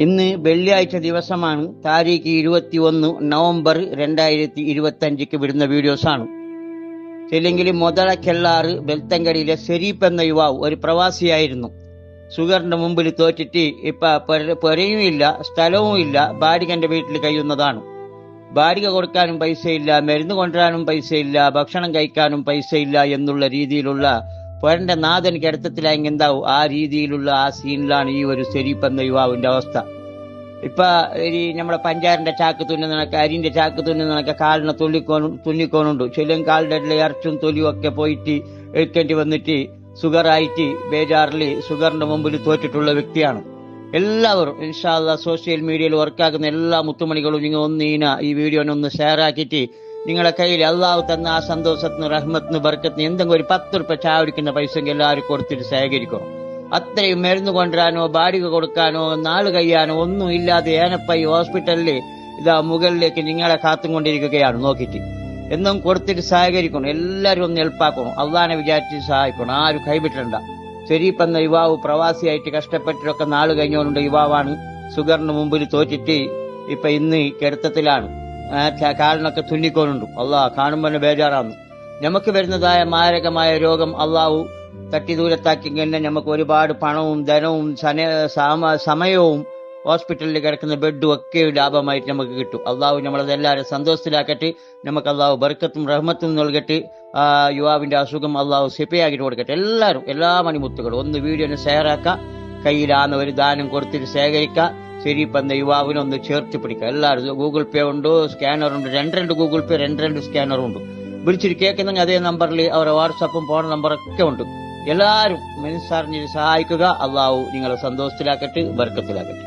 ഇന്ന് വെള്ളിയാഴ്ച ദിവസമാണ്. താരീഖ് 21 നവംബർ 2025 വിടുന്ന വീഡിയോസാണ്. ചെല്ലെങ്കിൽ മുതലക്കെള്ളാറ് ബെൽത്തങ്കടിയിലെ ഷെരീഫ് എന്ന യുവാവ് ഒരു പ്രവാസിയായിരുന്നു. ഷുഗറിന്റെ മുമ്പിൽ തോറ്റിട്ട് ഇപ്പൊ പെരയും ഇല്ല, സ്ഥലവും ഇല്ല, ബാഡികന്റെ വീട്ടിൽ കഴിയുന്നതാണ്. ബാഡിക കൊടുക്കാനും പൈസയില്ല, മരുന്ന് കൊണ്ടുവരാനും പൈസയില്ല, ഭക്ഷണം കഴിക്കാനും പൈസയില്ല എന്നുള്ള രീതിയിലുള്ള പൊരന്റെ നാഥൻ കിടത്തത്തിലായെങ്കിൽ എന്താവും, ആ രീതിയിലുള്ള ആ സീനിലാണ് ഈ ഒരു ഷെരീഫ് എന്ന യുവാവിന്റെ അവസ്ഥ. ഇപ്പൊ ഈ നമ്മുടെ പഞ്ചാരിന്റെ ചാക്ക് തുന്നുന്നതൊക്കെ, അരിന്റെ ചാക്ക് തുന്നുന്നതൊക്കെ കാലിനെ തുന്നിക്കോണുണ്ട്. ചില കാലിന്റെ ഇറച്ചും തൊലിയും ഒക്കെ പോയിട്ട് എടുക്കേണ്ടി വന്നിട്ട് ഷുഗറായിട്ട് ബേജാറിൽ ഷുഗറിന്റെ മുമ്പിൽ തോറ്റിട്ടുള്ള വ്യക്തിയാണ്. എല്ലാവരും ഇൻഷാ അല്ലാഹ് സോഷ്യൽ മീഡിയയിൽ വർക്കാക്കുന്ന എല്ലാ മുത്തുമണികളും നിങ്ങൾ ഈ വീഡിയോനൊന്ന് ഷെയർ ആക്കിയിട്ട് നിങ്ങളെ കയ്യിൽ അള്ളാഹു തന്ന ആ സന്തോഷത്തിന്, റഹ്മത്തിന്, ബർക്കത്തിന് എന്തെങ്കിലും ഒരു 10 രൂപ ചായ കുടിക്കുന്ന പൈസ എല്ലാവരും കൊടുത്തിട്ട് ശേഖരിക്കണം. അത്രയും മരുന്ന് കൊണ്ടുവരാനോ ബാഡിക കൊടുക്കാനോ നാള് കഴിയാനോ ഒന്നും ഇല്ലാതെ ഏനപ്പൈ ഹോസ്പിറ്റലില് ഇതാ മുകളിലേക്ക് നിങ്ങളെ കാത്തും കൊണ്ടിരിക്കുകയാണ്. നോക്കിയിട്ട് എന്നും കൊടുത്തിട്ട് സഹകരിക്കണം. എല്ലാവരും ഒന്ന് ഹെൽപ്പാക്കണം. അള്ളാനെ വിചാരിച്ച് സഹായിക്കണം. ആരും കൈവിട്ടണ്ട. ഷെരീഫ് എന്ന യുവാവ് പ്രവാസിയായിട്ട് കഷ്ടപ്പെട്ടിട്ടൊക്കെ നാള് കഴിഞ്ഞുകൊണ്ട് യുവാവാണ്. ഷുഗറിന് മുമ്പിൽ തോറ്റിട്ട് ഇപ്പൊ ഇന്ന് കിടത്തത്തിലാണ്. കാലിനൊക്കെ തുന്നിക്കോണുണ്ട്. അള്ളാഹ് കാണുമ്പോൾ ബേജാറാണ്. നമുക്ക് വരുന്നതായ മാരകമായ രോഗം അള്ളാഹു തട്ടി ദൂരത്താക്കി തന്നെ നമുക്ക് ഒരുപാട് പണവും ധനവും സമയവും ഹോസ്പിറ്റലിൽ കിടക്കുന്ന ബെഡും ഒക്കെ ലാഭമായിട്ട് നമുക്ക് കിട്ടും. അള്ളാഹു നമ്മളതെല്ലാവരും സന്തോഷത്തിലാക്കട്ടെ. നമുക്ക് അള്ളാഹു ബർക്കത്തും റഹ്മത്തും നൽകട്ടെ. യുവാവിന്റെ അസുഖം അള്ളാഹു സിപ്പയാക്കിട്ട് കൊടുക്കട്ടെ. എല്ലാവരും, എല്ലാ മണിമുത്തുകളും ഒന്ന് വീഡിയോന് ഷെയർ ആക്കുക. കയ്യിലാന്ന് ഒരു ദാനം കൊടുത്തിട്ട് ശേഖരിക്കുക. ഷെരീഫ് എന്ന യുവാവിനൊന്ന് ചേർത്ത് പിടിക്കുക. എല്ലാവരും ഗൂഗിൾ പേ ഉണ്ട്, സ്കാനറുണ്ട്. 2 ഗൂഗിൾ പേ, 2 സ്കാനറും ഉണ്ട്. വിളിച്ചിട്ട് കേൾക്കുന്നെങ്കിൽ അതേ നമ്പറിൽ അവരുടെ വാട്സാപ്പും ഫോൺ നമ്പറൊക്കെ ഉണ്ട്. എല്ലാവരും മനസ്സറിഞ്ഞ് സഹായിക്കുക. അള്ളാഹു നിങ്ങളെ സന്തോഷത്തിലാക്കട്ടെ, ബർക്കത്തിലാക്കട്ടെ.